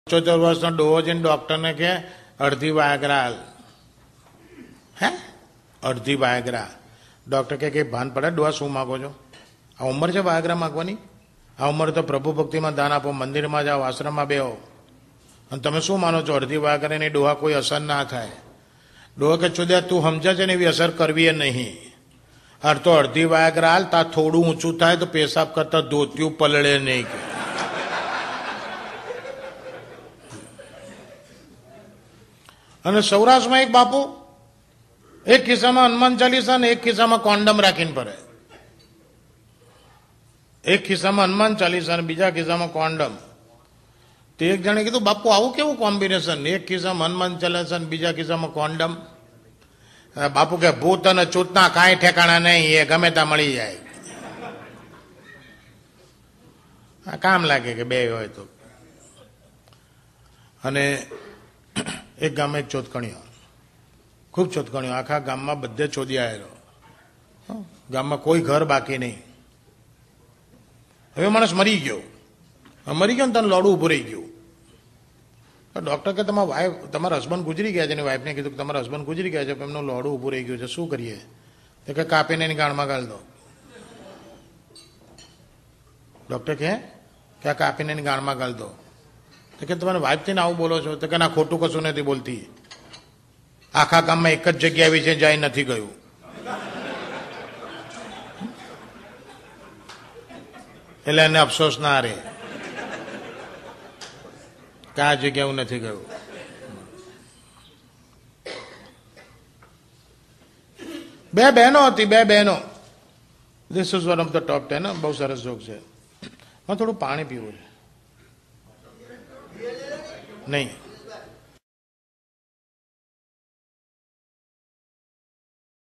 75 વર્ષનો ડોહો જઈને ડોક્ટરને કે અડધી વાયગ્રા હાલ. હે અડધી વાયગ્રા? ડોક્ટર કે ભાન પડે ડોહા શું માગો છો? આ ઉંમર છે વાયગ્રા માગવાની? આ ઉંમર તો પ્રભુ ભક્તિમાં દાન આપો, મંદિરમાં જાઓ, આશ્રમમાં બેહો. અને તમે શું માનો છો અડધી વાયગ્રાની ડોહા કોઈ અસર ના થાય? ડોહા કે ચોદ્યા તું સમજે છે ને એવી અસર કરવી એ નહીં. તો અડધી વાયગ્રા હાલ, તા થોડું ઊંચું થાય તો પેશાબ કરતા ધોતિયું પલળે નહીં. અને સૌરાષ્ટ્રમાં એક બાપુ એક ખિસ્સામાં હનુમાન ચાલીસા ને એક ખિસ્સામાં કોન્ડમ રાખીને ફરે. એક ખિસ્સામાં હનુમાન ચાલીસા અને બીજા ખિસ્સામાં કોન્ડમ. તે એક જણે કીધું બાપુ આવું કેવું કોમ્બિનેશન? એક ખિસ્સામાં હનુમાન ચાલીસા અને બીજા ખિસ્સામાં કોન્ડમ. બાપુ કે ભૂત અને ચૂતના કાંઈ ઠેકાણા નહીં, એ ગમે ત્યાં મળી જાય. કામ લાગે કે બે હોય તો. અને એક ગામમાં એક ચોતકણીઓ, ખૂબ ચોતકણીઓ, આખા ગામમાં બધે ચોદી આવેલો. ગામમાં કોઈ ઘર બાકી નહીં. હવે માણસ મરી ગયો. મરી ગયો ને તને લોડું ઉભું રહી ગયું. ડોક્ટર કે તમારા વાઈફ, તમારા હસબન્ડ ગુજરી ગયા છે. એની વાઈફને કીધું કે તમારા હસબન્ડ ગુજરી ગયા છે, એમનું લોડું ઉભું રહી ગયું છે, શું કરીએ? તો કે કાપીને એની ગાળમાં ગાળ દો. ડોક્ટર કે આ કાપીને એની ગાળમાં ગાળ દો. તો કે તમારા વાઈફથી ને આવું બોલો છો? તો કે ના, ખોટું કશું નથી બોલતી. આખા ગામમાં એક જ જગ્યા એવી છે જાય નથી ગયું. એટલે એને અફસોસ ના રહે કે આ જગ્યા હું નથી ગયું. બે બહેનો હતી, બે બહેનો. This is one of the top 10. બહુ સરસ જોક છે. થોડું પાણી પીવું છે. નહીં.